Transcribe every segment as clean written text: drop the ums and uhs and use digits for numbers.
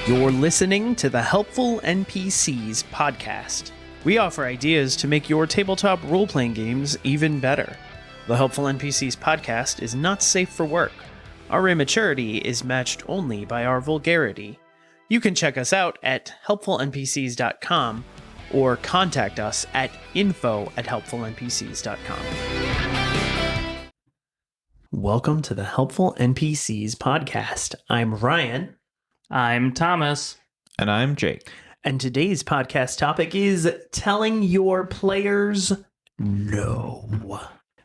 You're listening to the Helpful NPCs podcast. We offer ideas to make your tabletop role-playing games even better. The Helpful NPCs podcast is not safe for work. Our immaturity is matched only by our vulgarity. You can check us out at helpfulnpcs.com or contact us at info@helpfulnpcs.com. Welcome to the Helpful NPCs podcast. I'm Ryan. I'm Thomas. And I'm Jake. And today's podcast topic is telling your players no.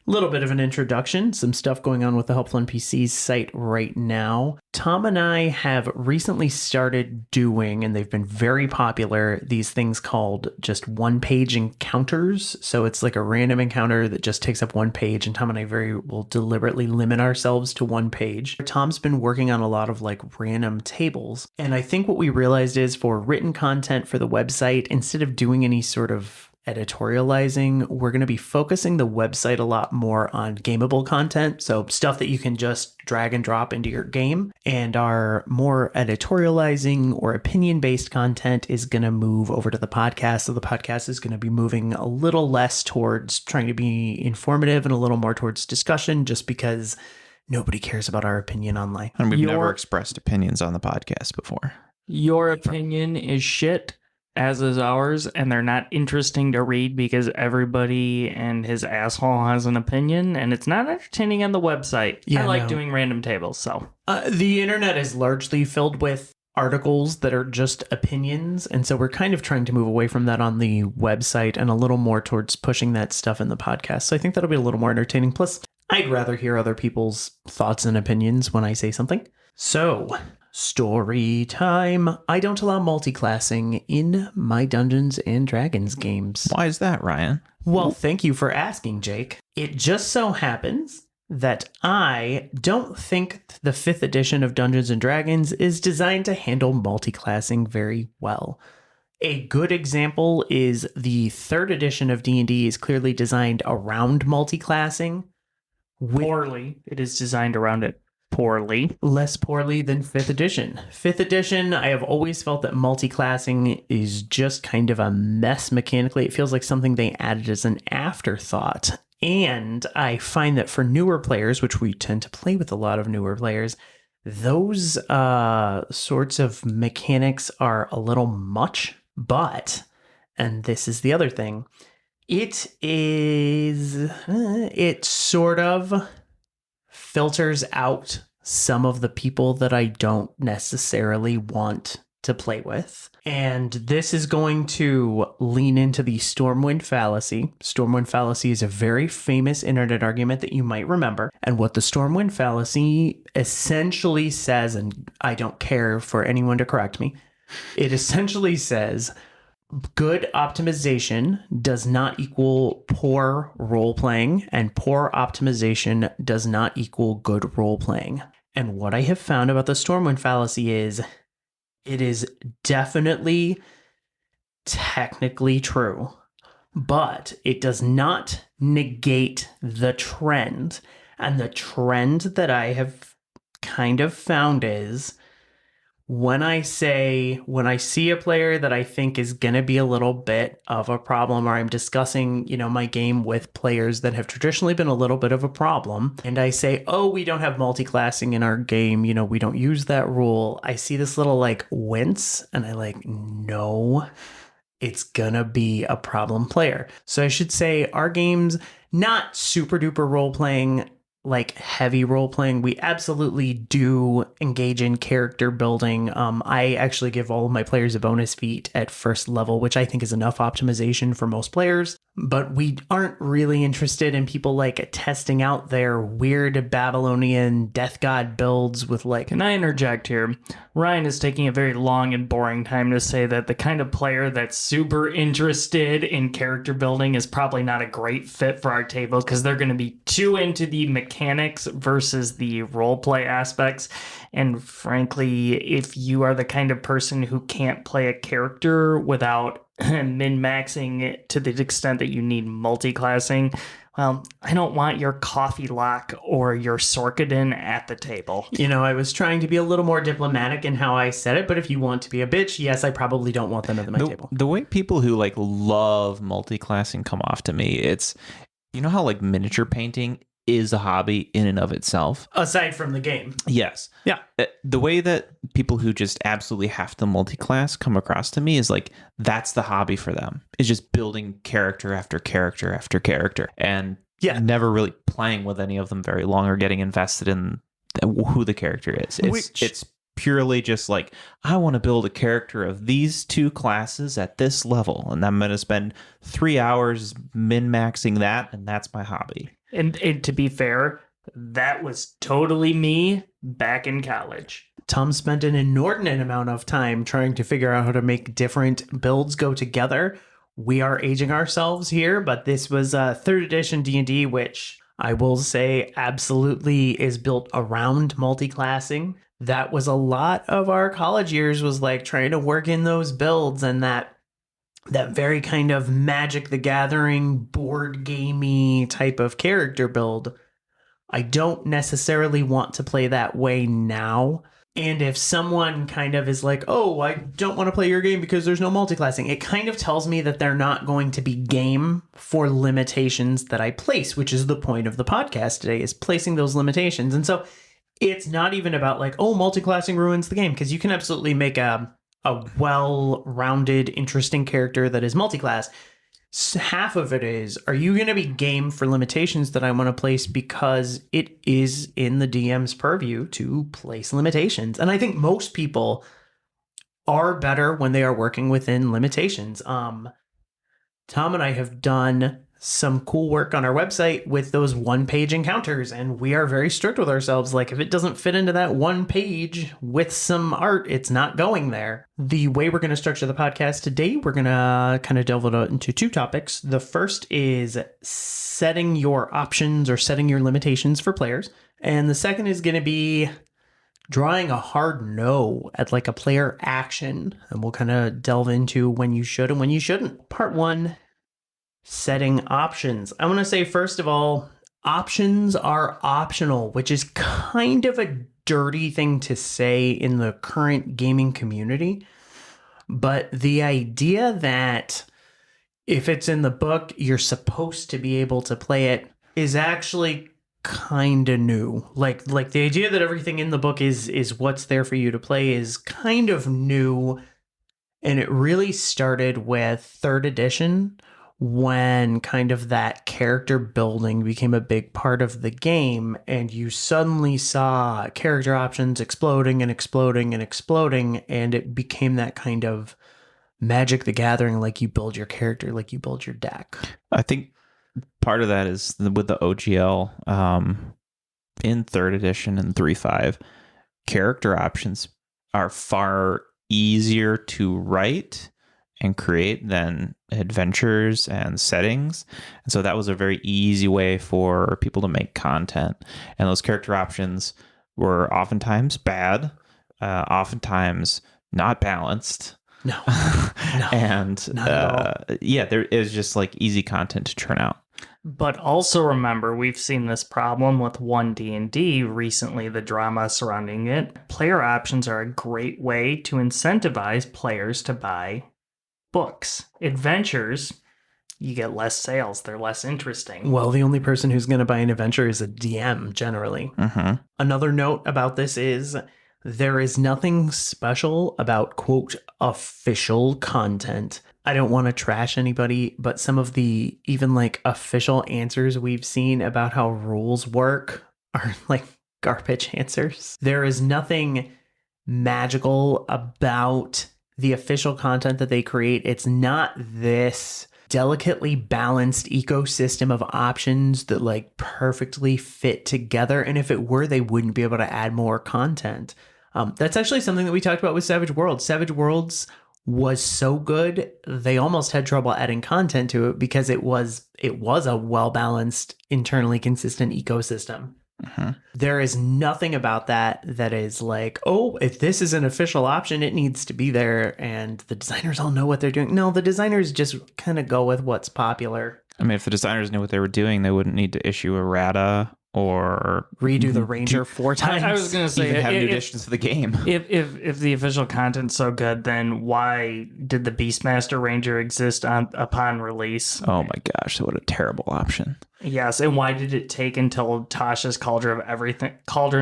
A little bit of an introduction, some stuff going on with the Helpful NPCs site right now. Tom and I have recently started doing, and they've been very popular, these things called just one-page encounters. So it's like a random encounter that just takes up one page, and Tom and I will deliberately limit ourselves to one page. Tom's been working on a lot of like random tables, and I think what we realized is for written content for the website, instead of doing any sort of editorializing, we're going to be focusing the website a lot more on gameable content, so stuff that you can just drag and drop into your game, and our more editorializing or opinion-based content is going to move over to the podcast. So the podcast is going to be moving a little less towards trying to be informative and a little more towards discussion, just because nobody cares about our opinion online. And we've never expressed opinions on the podcast before. Your opinion is shit, as is ours, and they're not interesting to read because everybody and his asshole has an opinion, and it's not entertaining on the website. I like doing random tables, so. The internet is largely filled with articles that are just opinions, and so we're kind of trying to move away from that on the website and a little more towards pushing that stuff in the podcast. So I think that'll be a little more entertaining. Plus, I'd rather hear other people's thoughts and opinions when I say something. So, story time. I don't allow multi-classing in my Dungeons and Dragons games. Why is that, Ryan? Well, thank you for asking, Jake. It just so happens that I don't think the 5th edition of Dungeons and Dragons is designed to handle multi-classing very well. A good example is the 3rd edition of D&D is clearly designed around multi-classing. Poorly. It is designed around it. Poorly. Less poorly than 5th edition. 5th edition, I have always felt that multi-classing is just kind of a mess mechanically. It feels like something they added as an afterthought. And I find that for newer players, which we tend to play with a lot of newer players, those sorts of mechanics are a little much. But, and this is the other thing, it sort of filters out some of the people that I don't necessarily want to play with. And this is going to lean into the Stormwind fallacy. Stormwind fallacy is a very famous internet argument that you might remember. And what the Stormwind fallacy essentially says, and I don't care for anyone to correct me, it essentially says good optimization does not equal poor role-playing, and poor optimization does not equal good role-playing. And what I have found about the Stormwind fallacy is it is definitely technically true, but it does not negate the trend. And the trend that I have kind of found is when I see a player that I think is going to be a little bit of a problem, or I'm discussing, my game with players that have traditionally been a little bit of a problem, and I say, oh, we don't have multi-classing in our game, we don't use that rule. I see this little wince, and I no, it's gonna be a problem player. So I should say our game's not super duper role-playing, heavy role playing. We absolutely do engage in character building. I actually give all of my players a bonus feat at first level, which I think is enough optimization for most players. But we aren't really interested in people testing out their weird Babylonian death god builds with Can I interject here? Ryan is taking a very long and boring time to say that the kind of player that's super interested in character building is probably not a great fit for our table because they're going to be too into the mechanics versus the roleplay aspects. And frankly, if you are the kind of person who can't play a character without min-maxing it to the extent that you need multi-classing, well, I don't want your coffee lock or your Sorkadin at the table. You know, I was trying to be a little more diplomatic in how I said it, but if you want to be a bitch, yes, I probably don't want them at my table. The way people who like love multi-classing come off to me, it's, you know how like miniature painting is a hobby in and of itself? Aside from the game. Yes. Yeah. The way that people who just absolutely have to multi-class come across to me is like, that's the hobby for them. Is just building character after character after character. And never really playing with any of them very long or getting invested in who the character is. It's purely just like, I want to build a character of these two classes at this level, and I'm going to spend 3 hours min-maxing that, and that's my hobby. And to be fair, that was totally me back in college. Tom spent an inordinate amount of time trying to figure out how to make different builds go together. We are aging ourselves here, but this was 3rd edition D&D, which I will say absolutely is built around multi-classing. That was a lot of our college years, was like trying to work in those builds, and that very kind of Magic the Gathering board gamey type of character build. I don't necessarily want to play that way now. And if someone kind of is like, oh, I don't want to play your game because there's no multiclassing, it kind of tells me that they're not going to be game for limitations that I place, which is the point of the podcast today, is placing those limitations. And so it's not even about like, oh, multiclassing ruins the game, because you can absolutely make a well-rounded, interesting character that is multiclass. Half of it is, are you going to be game for limitations that I want to place, because it is in the DM's purview to place limitations. And I think most people are better when they are working within limitations. Tom and I have done some cool work on our website with those one-page encounters, and we are very strict with ourselves. Like, if it doesn't fit into that one page with some art, it's not going there. The way we're going to structure the podcast today, we're going to kind of delve into 2 topics. The first is setting your options or setting your limitations for players. And the second is going to be drawing a hard no at like a player action. And we'll kind of delve into when you should and when you shouldn't. Part 1. Setting options. I want to say, first of all, options are optional, which is kind of a dirty thing to say in the current gaming community. But the idea that if it's in the book, you're supposed to be able to play it is actually kind of new. Like the idea that everything in the book is what's there for you to play is kind of new. And it really started with 3rd edition, when kind of that character building became a big part of the game, and you suddenly saw character options exploding and exploding and exploding, and it became that kind of Magic the Gathering, like you build your character, like you build your deck. I think part of that is with the OGL in 3rd edition and 3.5, character options are far easier to write and create than adventures and settings. And so that was a very easy way for people to make content. And those character options were oftentimes bad, oftentimes not balanced. No. And there is just like easy content to churn out. But also remember, we've seen this problem with 1D&D recently, the drama surrounding it. Player options are a great way to incentivize players to buy books. Adventures, you get less sales. They're less interesting. Well, the only person who's going to buy an adventure is a DM, generally. Mm-hmm. Another note about this is there is nothing special about, quote, official content. I don't want to trash anybody, but some of the even like official answers we've seen about how rules work are like garbage answers. There is nothing magical about the official content that they create. It's not this delicately balanced ecosystem of options that like perfectly fit together. And if it were, they wouldn't be able to add more content. That's actually something that we talked about with Savage Worlds. Savage Worlds was so good, they almost had trouble adding content to it because it was a well-balanced, internally consistent ecosystem. Mm-hmm. There is nothing about that is like, oh, if this is an official option, it needs to be there, and the designers all know what they're doing. No, the designers just kind of go with what's popular. I mean, if the designers knew what they were doing, they wouldn't need to issue errata or Redo the Ranger 4 times. I was going to say, even have new additions to the game. if the official content's so good, then why did the Beastmaster Ranger exist upon release? Oh my gosh, what a terrible option. Yes, and why did it take until Tasha's Cauldron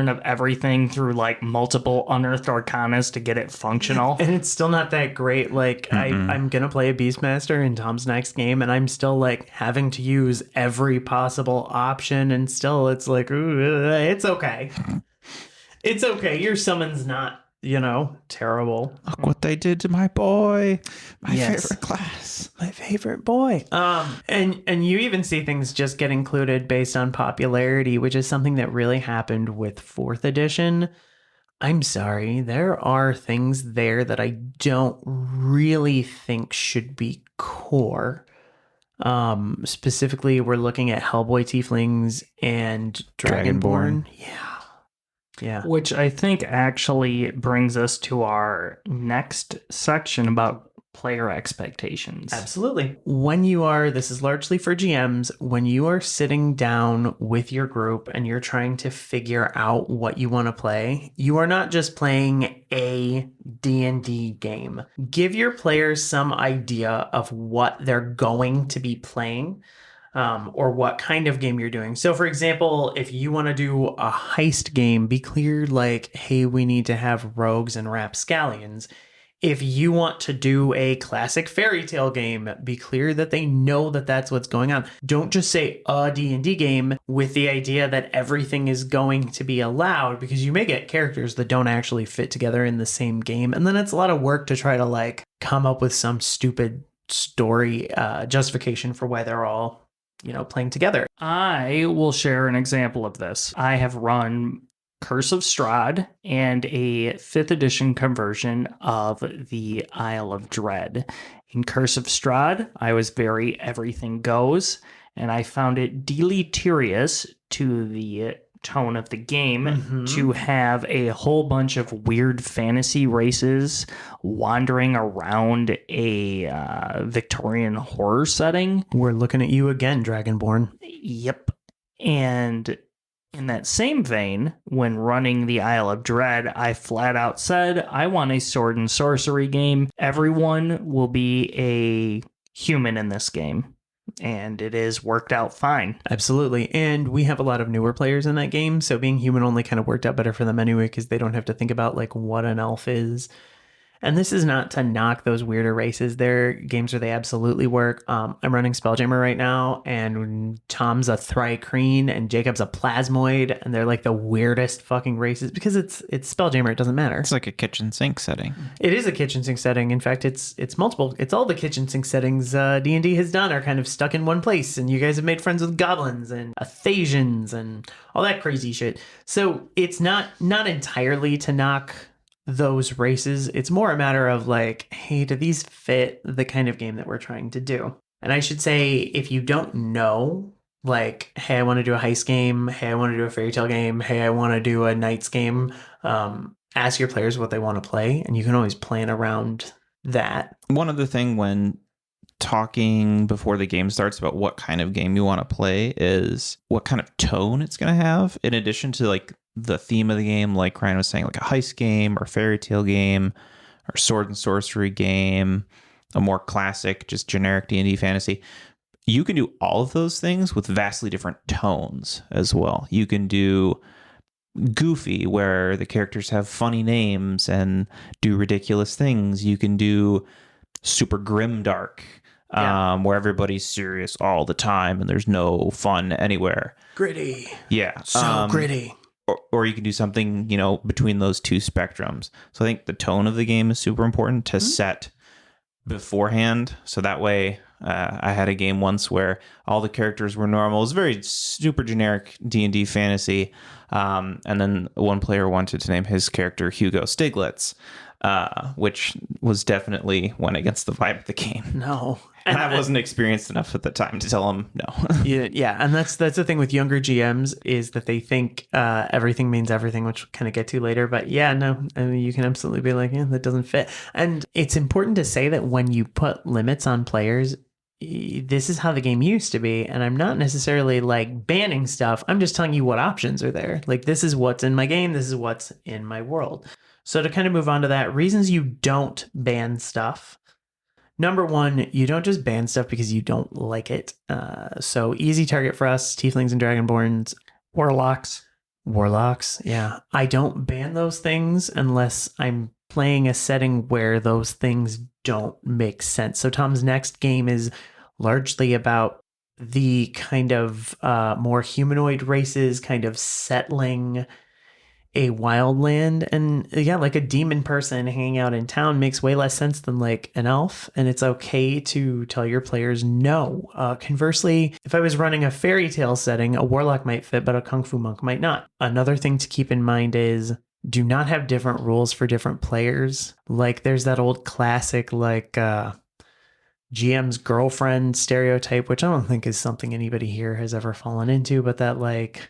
of Everything through like multiple unearthed arcanas to get it functional? And it's still not that great. Like, I'm going to play a Beastmaster in Tom's next game, and I'm still, like, having to use every possible option, and still it's like, ooh, it's okay. It's okay. Your summon's not, terrible. Look what they did to my boy. My Yes. favorite class. My favorite boy. And you even see things just get included based on popularity, which is something that really happened with 4th edition. I'm sorry, there are things there that I don't really think should be core. Specifically, we're looking at Hellboy Tieflings and Dragonborn. Yeah. Which I think actually brings us to our next section about player expectations. Absolutely. This is largely for GMs, when you are sitting down with your group and you're trying to figure out what you want to play, you are not just playing a D&D game. Give your players some idea of what they're going to be playing. Or what kind of game you're doing. So, for example, if you want to do a heist game, be clear, like, hey, we need to have rogues and rapscallions. If you want to do a classic fairy tale game, be clear that they know that that's what's going on. Don't just say a D&D game with the idea that everything is going to be allowed, because you may get characters that don't actually fit together in the same game. And then it's a lot of work to try to, like, come up with some stupid story justification for why they're all playing together. I will share an example of this. I have run Curse of Strahd and a 5th edition conversion of the Isle of Dread. In Curse of Strahd, I was very everything goes, and I found it deleterious to the tone of the game to have a whole bunch of weird fantasy races wandering around a Victorian horror setting. We're looking at you again, Dragonborn. Yep. And in that same vein, when running the Isle of Dread, I flat out said, I want a sword and sorcery game. Everyone will be a human in this game. And it is worked out fine. Absolutely. And we have a lot of newer players in that game, so being human only kind of worked out better for them anyway, because they don't have to think about like what an elf is. And this is not to knock those weirder races. They're games where they absolutely work. I'm running Spelljammer right now, and Tom's a Thri-Kreen and Jacob's a Plasmoid, and they're like the weirdest fucking races because it's Spelljammer. It doesn't matter. It's like a kitchen sink setting. It is a kitchen sink setting. In fact, it's multiple. It's all the kitchen sink settings D&D has done are kind of stuck in one place, and you guys have made friends with goblins and Athasians and all that crazy shit. So it's not entirely to knock those races. It's more a matter of like, hey, do these fit the kind of game that we're trying to do? And I should say, if you don't know, like, hey, I want to do a heist game, hey, I want to do a fairy tale game, hey, I want to do a knights game, ask your players what they want to play, and you can always plan around that. One other thing when talking before the game starts about what kind of game you want to play is what kind of tone it's going to have, in addition to like the theme of the game, like Ryan was saying, like a heist game or fairy tale game or sword and sorcery game, a more classic, just generic D&D fantasy. You can do all of those things with vastly different tones as well. You can do goofy, where the characters have funny names and do ridiculous things. You can do super grim dark, where everybody's serious all the time and there's no fun anywhere. Gritty. Yeah. So gritty. Or you can do something, between those two spectrums. So I think the tone of the game is super important to set beforehand. So that way, I had a game once where all the characters were normal. It was very super generic D&D fantasy. And then one player wanted to name his character Hugo Stiglitz, which was definitely went against the vibe of the game. No. And I wasn't experienced enough at the time to tell him no. Yeah, and that's the thing with younger GMs, is that they think everything means everything, which we'll kind of get to later. But yeah, no, I mean, you can absolutely be like, yeah, that doesn't fit. And it's important to say that when you put limits on players, this is how the game used to be. And I'm not necessarily like banning stuff. I'm just telling you what options are there. Like, this is what's in my game. This is what's in my world. So to kind of move on to that, reasons you don't ban stuff. Number one, you don't just ban stuff because you don't like it. So easy target for us, tieflings and dragonborns. Warlocks, yeah. I don't ban those things unless I'm playing a setting where those things don't make sense. So Tom's next game is largely about the kind of more humanoid races kind of settling a wildland. And yeah, like a demon person hanging out in town makes way less sense than like an elf. And it's okay to tell your players no. Conversely, if I was running a fairy tale setting, a warlock might fit, but a kung fu monk might not. Another thing to keep in mind is do not have different rules for different players. Like there's that old classic like GM's girlfriend stereotype, which I don't think is something anybody here has ever fallen into, but that like,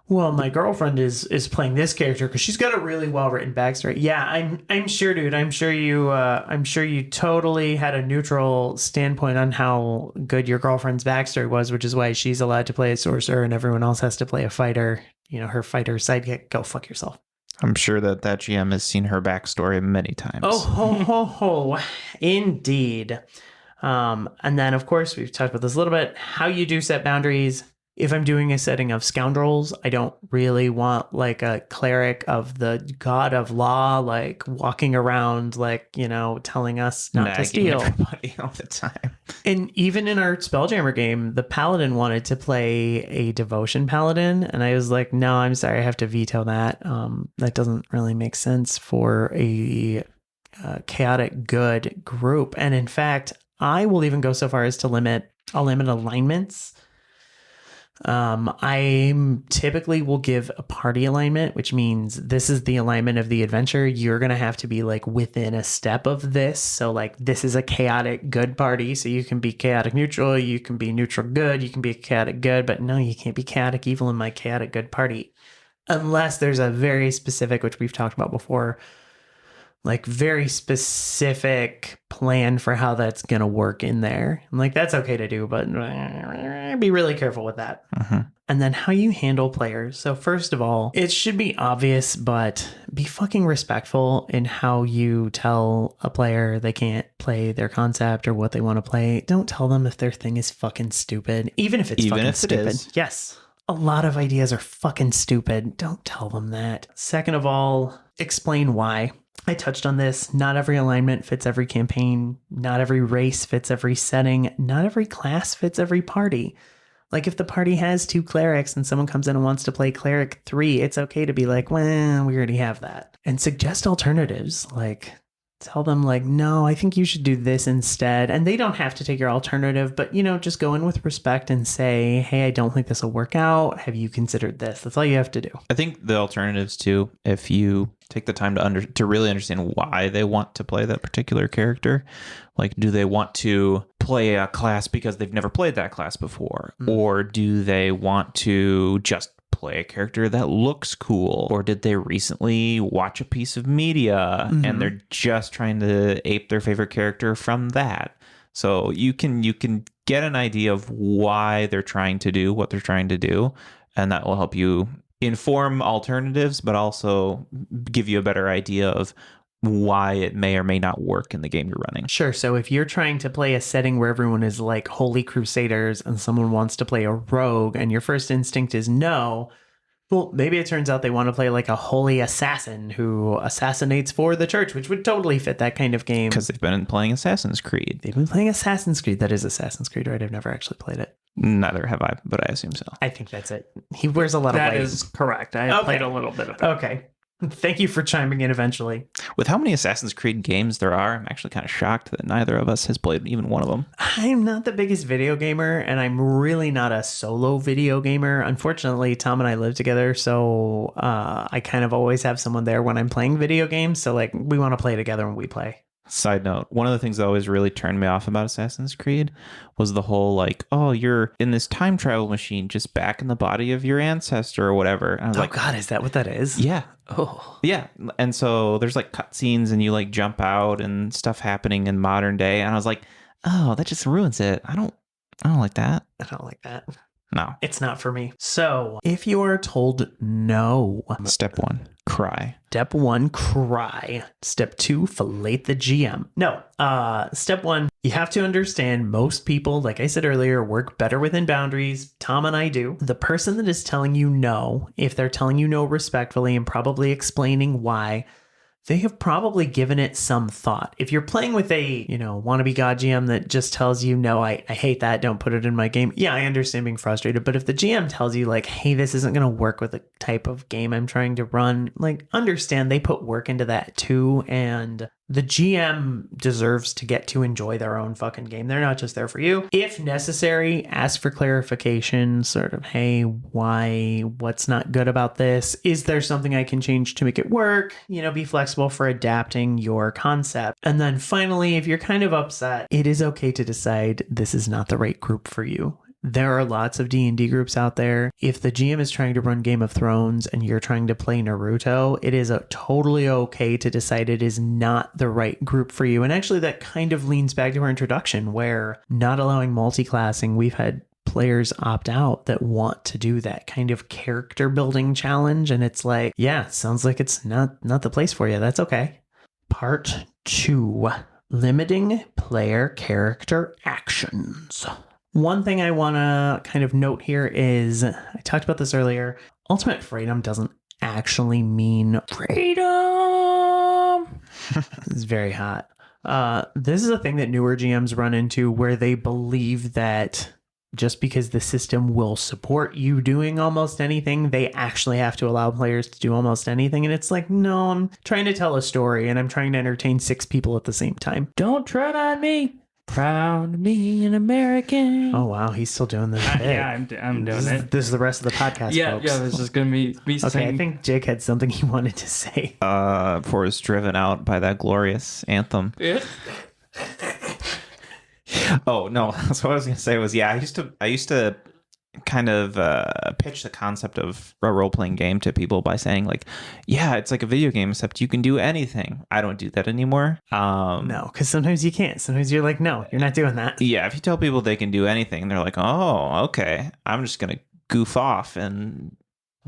well, my girlfriend is playing this character because she's got a really well written backstory. Yeah, I'm sure, dude. I'm sure you totally had a neutral standpoint on how good your girlfriend's backstory was, which is why she's allowed to play a sorcerer and everyone else has to play a fighter. You know, her fighter sidekick. Go fuck yourself. I'm sure that GM has seen her backstory many times. Oh ho ho ho, indeed. And then of course we've talked about this a little bit. How you do set boundaries. If I'm doing a setting of scoundrels, I don't really want like a cleric of the god of law, like walking around, like, you know, telling us not to steal everybody all the time. And even in our Spelljammer game, the paladin wanted to play a devotion paladin. And I was like, no, I'm sorry, I have to veto that. That doesn't really make sense for a chaotic good group. And in fact, I will even go so far as to limit alignments. I typically will give a party alignment, which means this is the alignment of the adventure. You're going to have to be like within a step of this. So like this is a chaotic good party. So you can be chaotic neutral. You can be neutral good. You can be chaotic good, but no, you can't be chaotic evil in my chaotic good party. Unless there's a very specific, which we've talked about before, like very specific plan for how that's going to work in there. And like, that's okay to do, but be really careful with that. Uh-huh. And then how you handle players. So first of all, it should be obvious, but be fucking respectful in how you tell a player they can't play their concept or what they want to play. Don't tell them if their thing is fucking stupid, even if it's fucking stupid. Yes. A lot of ideas are fucking stupid. Don't tell them that. Second of all, explain why. I touched on this. Not every alignment fits every campaign. Not every race fits every setting. Not every class fits every party. Like if the party has 2 clerics and someone comes in and wants to play cleric 3, it's okay to be like, well, we already have that. And suggest alternatives. Like tell them like, no, I think you should do this instead. And they don't have to take your alternative, but you know, just go in with respect and say, hey, I don't think this will work out. Have you considered this? That's all you have to do. I think the alternatives too, if you take the time to really understand why they want to play that particular character, like do they want to play a class because they've never played that class before, or do they want to just play a character that looks cool, or did they recently watch a piece of media and they're just trying to ape their favorite character from that? So you can get an idea of why they're trying to do what they're trying to do, and that will help you inform alternatives, but also give you a better idea of why it may or may not work in the game you're running. Sure. So if you're trying to play a setting where everyone is like holy crusaders and someone wants to play a rogue and your first instinct is no, well, maybe it turns out they want to play like a holy assassin who assassinates for the church, which would totally fit that kind of game. Because they've been playing Assassin's Creed. They've been playing Assassin's Creed. That is Assassin's Creed, right? I've never actually played it. Neither have I, but I assume so. I think that's it. He wears a lot of white. That is correct. I have played a little bit of it. Okay. Thank you for chiming in eventually. With how many Assassin's Creed games there are, I'm actually kind of shocked that neither of us has played even one of them. I'm not the biggest video gamer, and I'm really not a solo video gamer. Unfortunately, Tom and I live together, so I kind of always have someone there when I'm playing video games. So like, we want to play together when we play. Side note, one of the things that always really turned me off about Assassin's Creed was the whole like, oh, you're in this time travel machine just back in the body of your ancestor or whatever. And I was like, God, is that what that is? Yeah. Oh. Yeah. And so there's like cutscenes and you like jump out and stuff happening in modern day. And I was like, oh, that just ruins it. I don't like that. I don't like that. No. It's not for me. So if you are told no, Step 1, cry. Step 1, cry. Step 2, fillet the GM. No, step 1, you have to understand most people, like I said earlier, work better within boundaries. Tom and I do. The person that is telling you no, if they're telling you no respectfully and probably explaining why, they have probably given it some thought. If you're playing with a, wannabe god GM that just tells you, no, I hate that, don't put it in my game. Yeah, I understand being frustrated. But if the GM tells you like, hey, this isn't going to work with the type of game I'm trying to run, like understand they put work into that too. And the GM deserves to get to enjoy their own fucking game. They're not just there for you. If necessary, ask for clarification, sort of, hey, why, what's not good about this? Is there something I can change to make it work? Be flexible for adapting your concept. And then finally, if you're kind of upset, it is okay to decide this is not the right group for you. There are lots of D&D groups out there. If the GM is trying to run Game of Thrones and you're trying to play Naruto, it is totally okay to decide it is not the right group for you. And actually, that kind of leans back to our introduction, where not allowing multi-classing, we've had players opt out that want to do that kind of character building challenge. And it's like, yeah, sounds like it's not the place for you. That's okay. Part 2, limiting player character actions. One thing I want to kind of note here is, I talked about this earlier, ultimate freedom doesn't actually mean freedom. It's very hot. This is a thing that newer GMs run into where they believe that just because the system will support you doing almost anything, they actually have to allow players to do almost anything. And it's like, no, I'm trying to tell a story and I'm trying to entertain 6 people at the same time. Don't tread on me. Proud to be an American. Oh wow, he's still doing this. Yeah, I'm doing it. This is the rest of the podcast, folks. Yeah, this is gonna be okay, saying... I think Jake had something he wanted to say. Before it's driven out by that glorious anthem. Yeah. Oh no, so what I was gonna say was, I used to kind of pitch the concept of a role-playing game to people by saying like, yeah, it's like a video game except you can do anything. I don't do that anymore. No, because sometimes you can't. Sometimes you're like, no, you're not doing that. Yeah, if you tell people they can do anything, they're like, oh, okay, I'm just gonna goof off and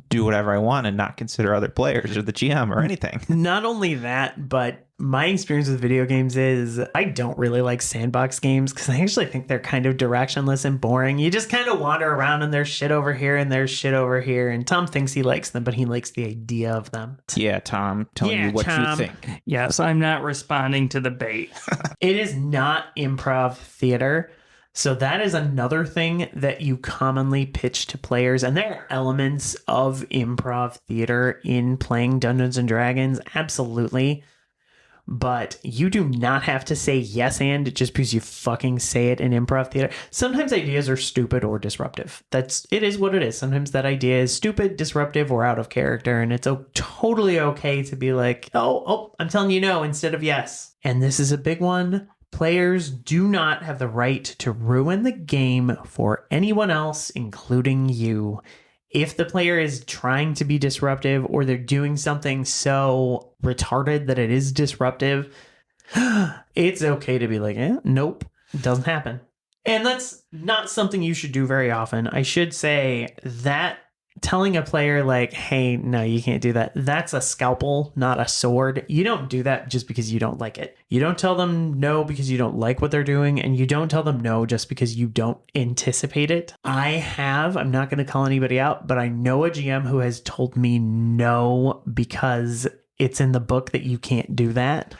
do whatever I want and not consider other players or the GM or anything. Not only that, but my experience with video games is I don't really like sandbox games because I actually think they're kind of directionless and boring. You just kind of wander around and there's shit over here and there's shit over here. And Tom thinks he likes them, but he likes the idea of them. Yeah, Tom, telling you what Tom. you think. Yes, I'm not responding to the bait. It is not improv theater. So that is another thing that you commonly pitch to players. And there are elements of improv theater in playing Dungeons and Dragons. Absolutely. But you do not have to say yes and just because you fucking say it in improv theater. Sometimes ideas are stupid or disruptive. It is what it is. Sometimes that idea is stupid, disruptive, or out of character. And it's totally okay to be like, oh, I'm telling you no instead of yes. And this is a big one. Players do not have the right to ruin the game for anyone else, including you. If the player is trying to be disruptive or they're doing something so retarded that it is disruptive, it's okay to be like, nope, it doesn't happen. And that's not something you should do very often. I should say that telling a player like, hey, no, you can't do that. That's a scalpel, not a sword. You don't do that just because you don't like it. You don't tell them no because you don't like what they're doing. And you don't tell them no just because you don't anticipate it. I'm not going to call anybody out, but I know a GM who has told me no because it's in the book that you can't do that.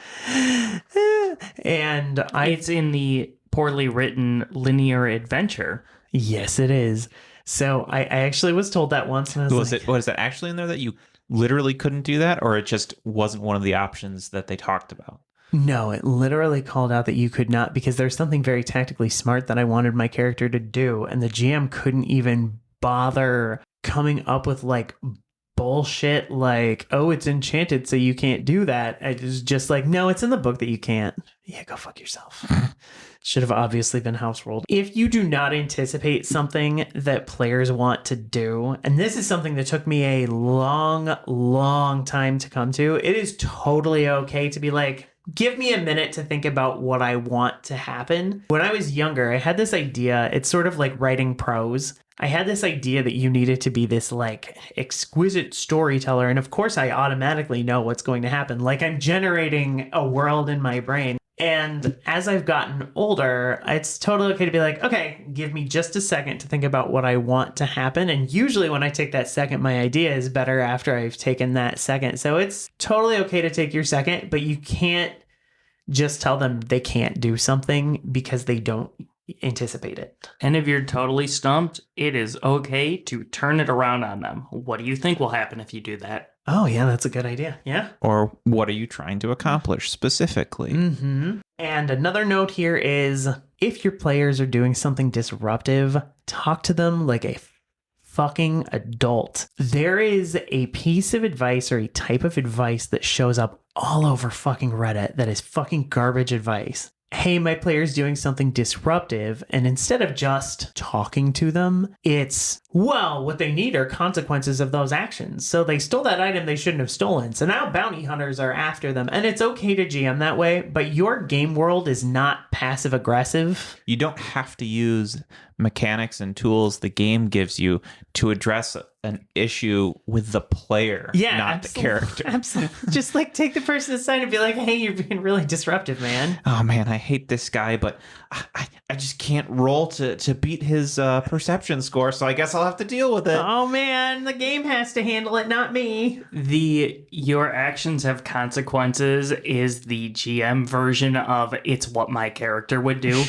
And It's in the poorly written linear adventure. Yes, it is. So I actually was told that once. And I was like, Was that actually in there that you literally couldn't do that, or it just wasn't one of the options that they talked about? No, it literally called out that you could not, because there's something very tactically smart that I wanted my character to do. And the GM couldn't even bother coming up with like bullshit like, oh, it's enchanted, so you can't do that. I was just like, no, it's in the book that you can't. Yeah, go fuck yourself. Should have obviously been house ruled. If you do not anticipate something that players want to do, and this is something that took me a long time to come to, it is totally okay to be like, give me a minute to think about what I want to happen. When I was younger, I had this idea. It's sort of like writing prose. I had this idea that you needed to be this like exquisite storyteller. And of course, I automatically know what's going to happen. Like I'm generating a world in my brain. And as I've gotten older, it's totally okay to be like, okay, give me just a second to think about what I want to happen. And usually when I take that second, my idea is better after I've taken that second. So it's totally okay to take your second, but you can't just tell them they can't do something because they don't anticipate it. And if you're totally stumped, it is okay to turn it around on them. What do you think will happen if you do that? Oh, yeah, that's a good idea. Yeah. Or what are you trying to accomplish specifically? Mm-hmm. And another note here is if your players are doing something disruptive, talk to them like a fucking adult. There is a piece of advice or a type of advice that shows up all over fucking Reddit that is fucking garbage advice. Hey, my player's doing something disruptive, and instead of just talking to them, it's, well, what they need are consequences of those actions. So they stole that item they shouldn't have stolen. So now bounty hunters are after them, and it's okay to GM that way, but your game world is not passive aggressive. You don't have to use mechanics and tools the game gives you to address an issue with the player, not the character. Absolutely. Just like take the person aside and be like, hey, you're being really disruptive, man. Oh man, I hate this guy, but I just can't roll to beat his perception score, so I guess I'll have to deal with it. Oh man, the game has to handle it, not me. The your actions have consequences is the GM version of it's what my character would do.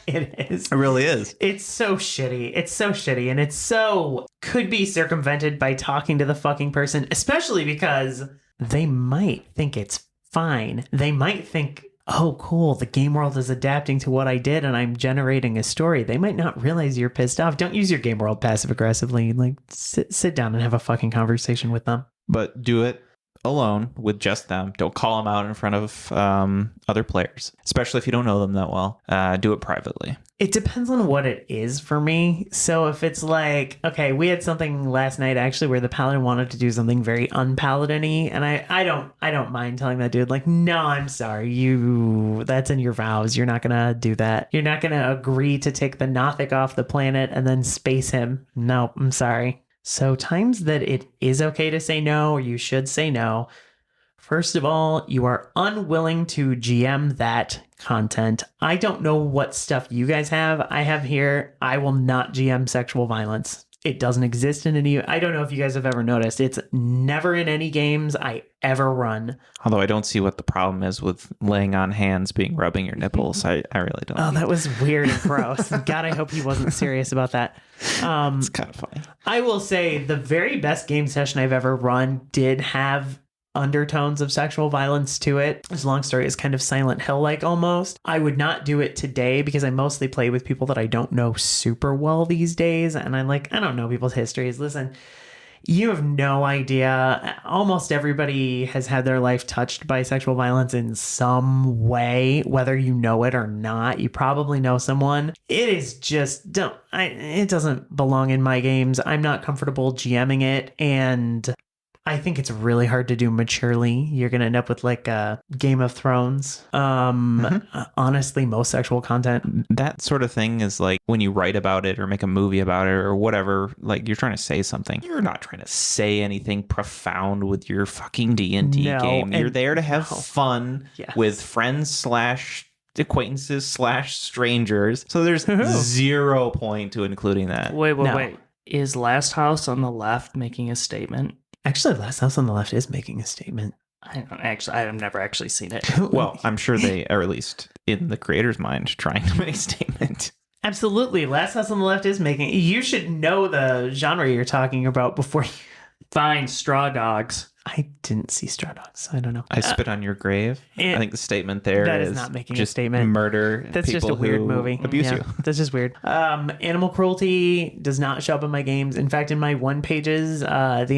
It is. It really is. It's so shitty. It's so shitty. And it's so could be circumvented by talking to the fucking person, especially because they might think it's fine. They might think, oh, cool, the game world is adapting to what I did and I'm generating a story. They might not realize you're pissed off. Don't use your game world passive aggressively. Like sit down and have a fucking conversation with them. But do it alone with just them. Don't call them out in front of other players, especially if you don't know them that well. Do it privately. It depends on what it is for me. So if it's like, okay, we had something last night actually where the paladin wanted to do something very unpaladin-y, and I don't mind telling that dude like, no, I'm sorry, that's in your vows. You're not gonna do that. You're not gonna agree to take the Nothic off the planet and then space him. No, I'm sorry. So times that it is okay to say no, or you should say no. First of all, you are unwilling to GM that content. I don't know what stuff you guys have. I have here, I will not GM sexual violence. It doesn't exist in any, I don't know if you guys have ever noticed. It's never in any games I ever run. Although I don't see what the problem is with laying on hands rubbing your nipples. I really don't. Oh, that was weird and gross. God, I hope he wasn't serious about that. It's kind of funny. I will say the very best game session I've ever run did have undertones of sexual violence to it. This long story is kind of Silent Hill-like almost. I would not do it today because I mostly play with people that I don't know super well these days. And I'm like, I don't know people's histories. Listen, you have no idea. Almost everybody has had their life touched by sexual violence in some way, whether you know it or not. You probably know someone. It is just, it doesn't belong in my games. I'm not comfortable GMing it. And I think it's really hard to do maturely. You're going to end up with like a Game of Thrones. Honestly, most sexual content. That sort of thing is like when you write about it or make a movie about it or whatever, like you're trying to say something. You're not trying to say anything profound with your fucking D&D game. You're there to have fun with friends / acquaintances / strangers. So there's 0 point to including that. Wait. Is Last House on the Left making a statement? Actually, Last House on the Left is making a statement. I've never actually seen it. Well, I'm sure they are, at least in the creator's mind, trying to make a statement. Absolutely. Last House on the Left is making... You should know the genre you're talking about before you... Fine, Straw Dogs. I didn't see Straw Dogs, so I don't know. I spit on your grave. I think the statement there that is not making just a statement. Murder. That's just a weird movie. Abuse you. That's just weird. Animal cruelty does not show up in my games. In fact, in my 1 pages, the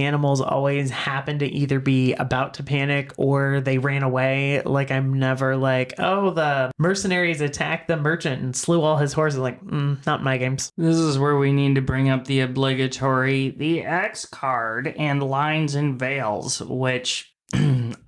animals always happen to either be about to panic or they ran away. Like I'm never like, oh, the mercenaries attacked the merchant and slew all his horses. Like, not my games. This is where we need to bring up the obligatory, the X card and lines and veils, which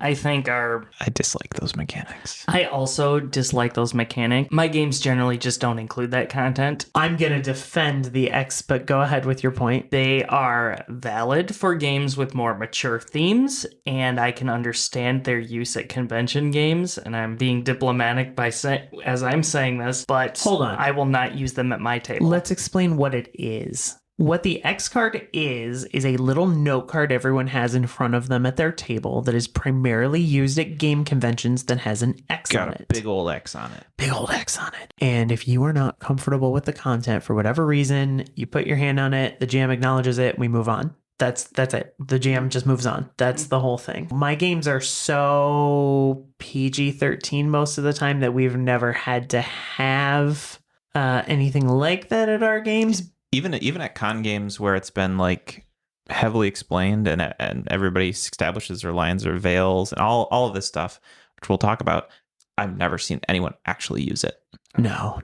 I think I dislike those mechanics. I also dislike those mechanics. My games generally just don't include that content. I'm going to defend the X, but go ahead with your point. They are valid for games with more mature themes, and I can understand their use at convention games. And I'm being diplomatic as I'm saying this, but Hold on. I will not use them at my table. Let's explain what it is. What the X card is a little note card everyone has in front of them at their table that is primarily used at game conventions that has an X on Got it. a big old X on it. Big old X on it. And if you are not comfortable with the content for whatever reason, you put your hand on it, the GM acknowledges it, we move on. That's it. The GM just moves on. That's the whole thing. My games are so PG-13 most of the time that we've never had to have anything like that at our games. Even at con games where it's been like heavily explained and everybody establishes their lines or veils and all of this stuff, which we'll talk about, I've never seen anyone actually use it. No.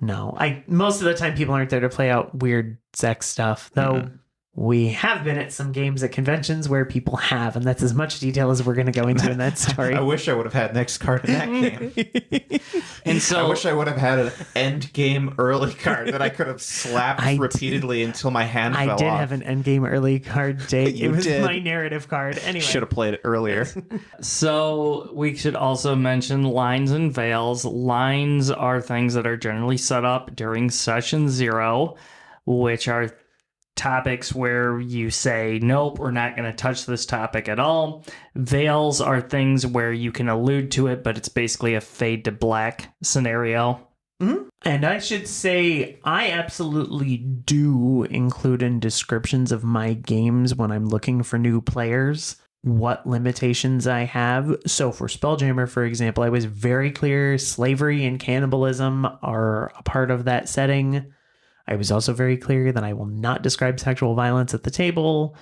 Most of the time people aren't there to play out weird sex stuff, though. We have been at some games at conventions where people have, and that's as much detail as we're going to go into in that story. I wish I would have had next card in that game. And so I wish I would have had an end game early card that I could have slapped repeatedly until my hand fell off. I did have an end game early card, Jake. It was my narrative card. Anyway. Should have played it earlier. So we should also mention lines and veils. Lines are things that are generally set up during session 0, which are topics where you say, nope, we're not going to touch this topic at all. Veils are things where you can allude to it, but it's basically a fade to black scenario. Mm-hmm. And I should say, I absolutely do include in descriptions of my games when I'm looking for new players what limitations I have. So for Spelljammer, for example, I was very clear slavery and cannibalism are a part of that setting. I was also very clear that I will not describe sexual violence at the table.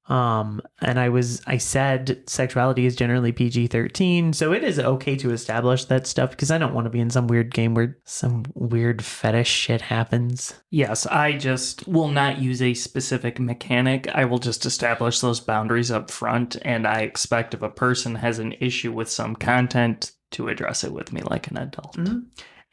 And I said sexuality is generally PG-13, so it is okay to establish that stuff because I don't want to be in some weird game where some weird fetish shit happens. Yes, I just will not use a specific mechanic. I will just establish those boundaries up front, and I expect if a person has an issue with some content to address it with me like an adult. Mm-hmm.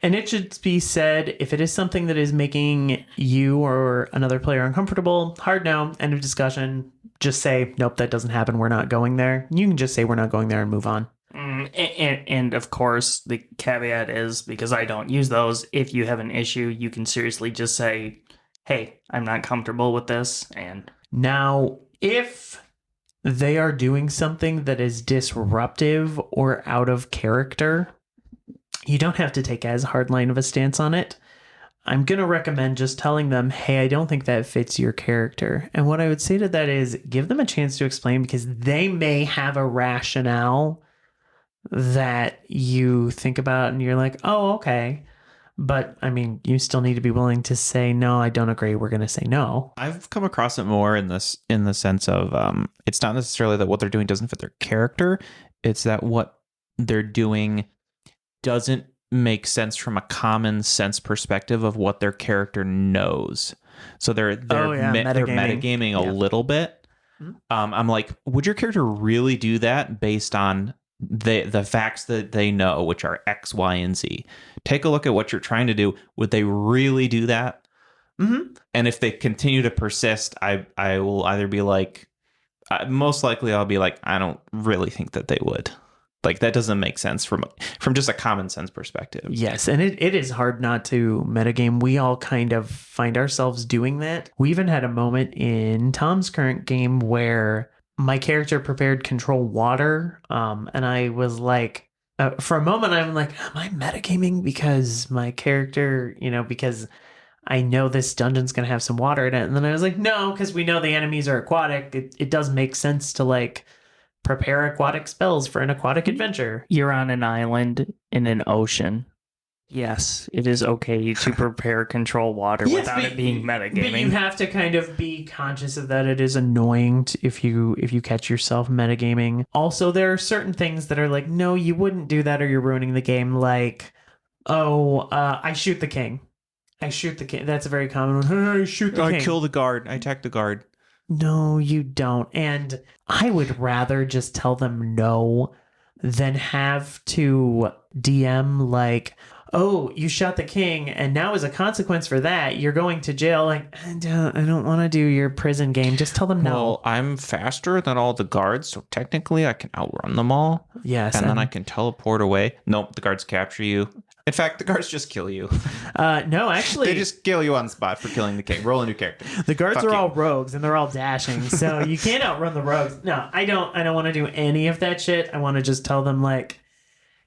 And it should be said, if it is something that is making you or another player uncomfortable, hard no, end of discussion. Just say, nope, that doesn't happen. We're not going there. You can just say we're not going there and move on. And of course, the caveat is, because I don't use those, if you have an issue, you can seriously just say, hey, I'm not comfortable with this. And now, if they are doing something that is disruptive or out of character, you don't have to take as hardline of a stance on it. I'm going to recommend just telling them, hey, I don't think that fits your character. And what I would say to that is give them a chance to explain, because they may have a rationale that you think about and you're like, oh, okay. But I mean, you still need to be willing to say, no, I don't agree. We're going to say no. I've come across it more in the sense of it's not necessarily that what they're doing doesn't fit their character. It's that what they're doing doesn't make sense from a common sense perspective of what their character knows. So they're metagaming a little bit. Mm-hmm. I'm like, would your character really do that based on the facts that they know, which are X, Y, and Z? Take a look at what you're trying to do. Would they really do that? Mm-hmm. And if they continue to persist, I will either be like, most likely I'll be like, I don't really think that they would. Like, that doesn't make sense from just a common sense perspective. Yes, and it is hard not to metagame. We all kind of find ourselves doing that. We even had a moment in Tom's current game where my character prepared control water, and I was like, for a moment, I'm like, am I metagaming because my character, because I know this dungeon's going to have some water in it. And then I was like, no, because we know the enemies are aquatic. It does make sense to, like, prepare aquatic spells for an aquatic adventure. You're on an island in an ocean. Yes, it is okay to prepare control water without it being metagaming. But you have to kind of be conscious of that. It is annoying if you catch yourself metagaming. Also, there are certain things that are like, no, you wouldn't do that or you're ruining the game. Like, I shoot the king. I shoot the king. That's a very common one. I shoot the king. I kill the guard. I attack the guard. No, you don't. And I would rather just tell them no than have to DM like, oh, you shot the king, and now as a consequence for that, you're going to jail. Like, I don't want to do your prison game. Just tell them no. Well, I'm faster than all the guards, so technically I can outrun them all. Yes. And then I can teleport away. Nope, the guards capture you. In fact, the guards just kill you. No, actually, They just kill you on the spot for killing the king. Roll a new character. the guards Fuck are you. all rogues and they're all dashing, so you can't outrun the rogues. No, I don't want to do any of that shit. I want to just tell them like,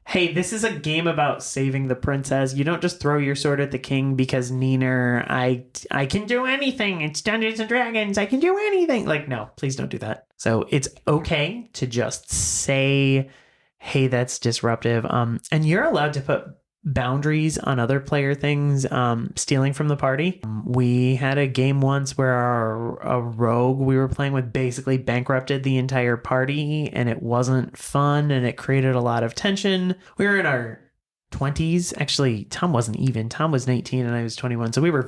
hey, this is a game about saving the princess. You don't just throw your sword at the king because Neener, I can do anything. It's Dungeons and Dragons. I can do anything. Like, no, please don't do that. So it's okay to just say, hey, that's disruptive. And you're allowed to put boundaries on other player things, stealing from the party. We had a game once where a rogue we were playing with basically bankrupted the entire party, and it wasn't fun, and it created a lot of tension. We were in our 20s. Actually, Tom wasn't even. Tom was 19 and I was 21. So we were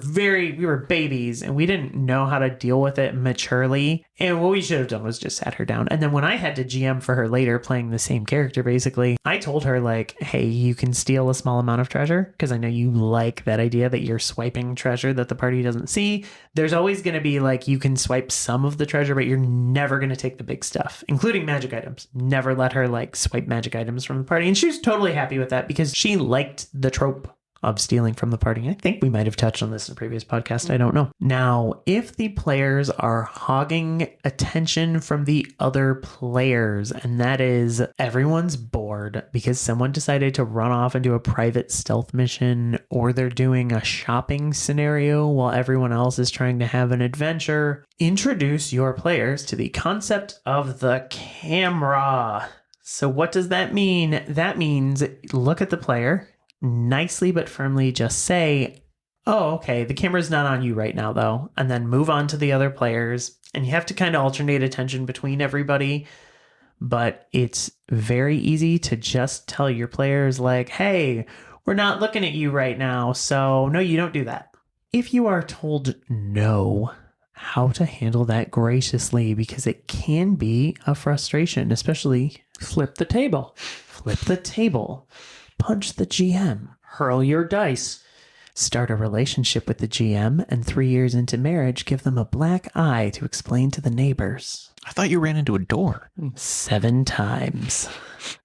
babies, and we didn't know how to deal with it maturely. And what we should have done was just sat her down. And then when I had to GM for her later, playing the same character, basically, I told her like, hey, you can steal a small amount of treasure because I know you like that idea that you're swiping treasure that the party doesn't see. There's always going to be like, you can swipe some of the treasure, but you're never going to take the big stuff, including magic items. Never let her like swipe magic items from the party. And she was totally happy with that because she liked the trope of stealing from the party. I think we might have touched on this in a previous podcast. I don't know. Now, if the players are hogging attention from the other players, and that is everyone's bored because someone decided to run off and do a private stealth mission, or they're doing a shopping scenario while everyone else is trying to have an adventure, introduce your players to the concept of the camera. So what does that mean? That means look at the player, nicely but firmly just say, oh, okay, the camera's not on you right now, though. And then move on to the other players. And you have to kind of alternate attention between everybody. But it's very easy to just tell your players, like, hey, we're not looking at you right now. So no, you don't do that. If you are told no, how to handle that graciously, because it can be a frustration, especially Flip the table. flip the table. Punch the GM, Hurl your dice. start a relationship with the GM, and 3 years into marriage, give them a black eye to explain to the neighbors. I thought you ran into a door. 7 times.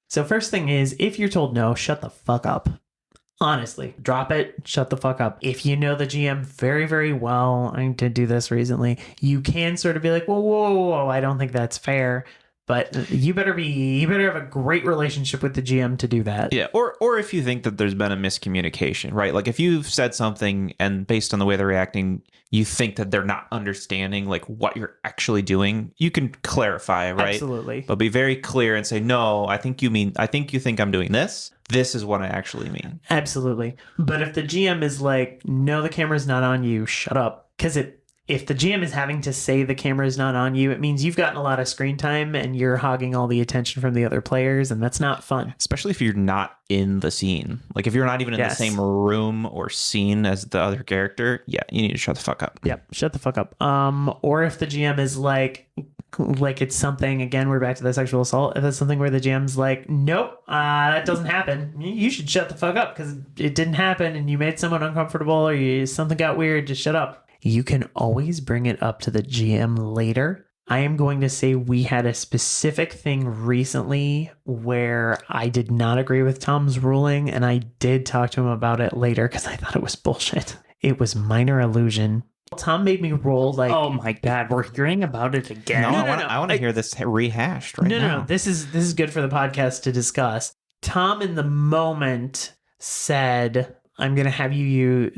So first thing is, if you're told no, shut the fuck up. Honestly, drop it, shut the fuck up. If you know the GM very, very well, I did do this recently, you can sort of be like, whoa, I don't think that's fair. But you better have a great relationship with the GM to do that. Yeah, or if you think that there's been a miscommunication, right? Like if you've said something and based on the way they're reacting, you think that they're not understanding like what you're actually doing, you can clarify, right? Absolutely. But be very clear and say, no, I think you think I'm doing this. This is what I actually mean. Absolutely. But if the GM is like, no, the camera's not on you, shut up. Because if the GM is having to say the camera is not on you, it means you've gotten a lot of screen time and you're hogging all the attention from the other players, and that's not fun. Especially if you're not in the scene. Like if you're not even in the same room or scene as the other character, yeah, you need to shut the fuck up. Yep, shut the fuck up. Or if the GM is like it's something, again, we're back to the sexual assault. If it's something where the GM's like, nope, that doesn't happen, you should shut the fuck up because it didn't happen and you made someone uncomfortable or something got weird, just shut up. You can always bring it up to the GM later. I am going to say we had a specific thing recently where I did not agree with Tom's ruling, and I did talk to him about it later because I thought it was bullshit. It was minor illusion. Tom made me roll like... Oh my god, we're hearing about it again. No, I want to hear this rehashed right now. No. This is good for the podcast to discuss. Tom in the moment said, I'm going to have you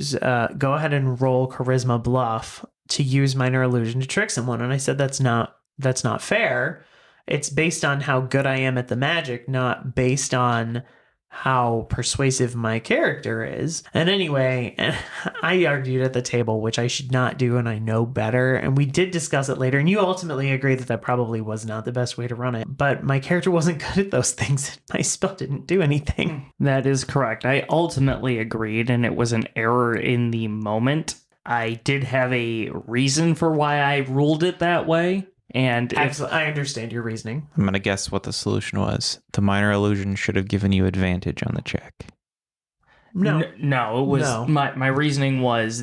go ahead and roll charisma bluff to use minor illusion to trick someone. And I said, that's not fair. It's based on how good I am at the magic, not based on how persuasive my character is. And anyway, I argued at the table, which I should not do, and I know better. And we did discuss it later, and you ultimately agreed that probably was not the best way to run it. But my character wasn't good at those things. My spell didn't do anything. That is correct. I ultimately agreed, and it was an error in the moment. I did have a reason for why I ruled it that way. And if I understand your reasoning. I'm going to guess what the solution was. The minor illusion should have given you advantage on the check. No. No, it was No. my reasoning was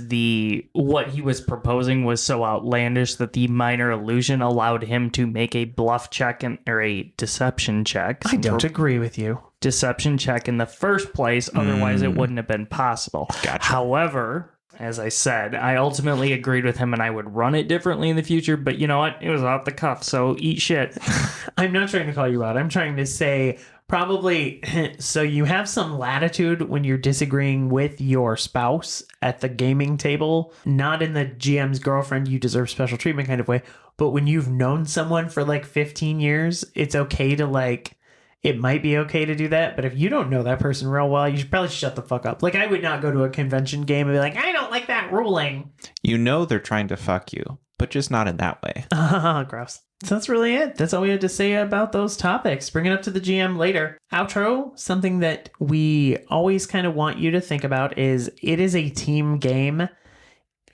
what he was proposing was so outlandish that the minor illusion allowed him to make a bluff check or a deception check. I don't agree with you. Deception check in the first place, otherwise it wouldn't have been possible. Gotcha. However, as I said, I ultimately agreed with him and I would run it differently in the future, but you know what? It was off the cuff, so eat shit. I'm not trying to call you out. I'm trying to say probably so you have some latitude when you're disagreeing with your spouse at the gaming table, not in the GM's girlfriend, you deserve special treatment kind of way, but when you've known someone for like 15 years, it's okay to like, it might be okay to do that, but if you don't know that person real well, you should probably shut the fuck up. Like, I would not go to a convention game and be like, I don't like that ruling. You know they're trying to fuck you, but just not in that way. Gross. So that's really it. That's all we had to say about those topics. Bring it up to the GM later. Outro, something that we always kind of want you to think about is it is a team game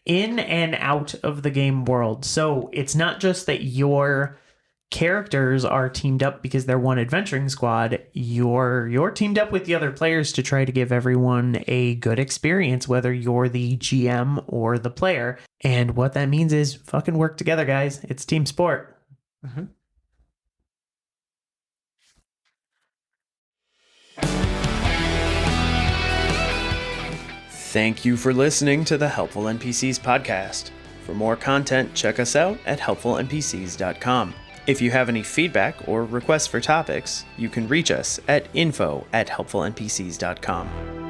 in and out of the game world. So it's not just that your characters are teamed up because they're one adventuring squad. You're teamed up with the other players to try to give everyone a good experience, whether you're the GM or the player. And what that means is fucking work together, guys. It's team sport. Mm-hmm. Thank you for listening to the Helpful NPCs podcast. For more content, check us out at helpfulnpcs.com. If you have any feedback or requests for topics, you can reach us at info@helpfulnpcs.com.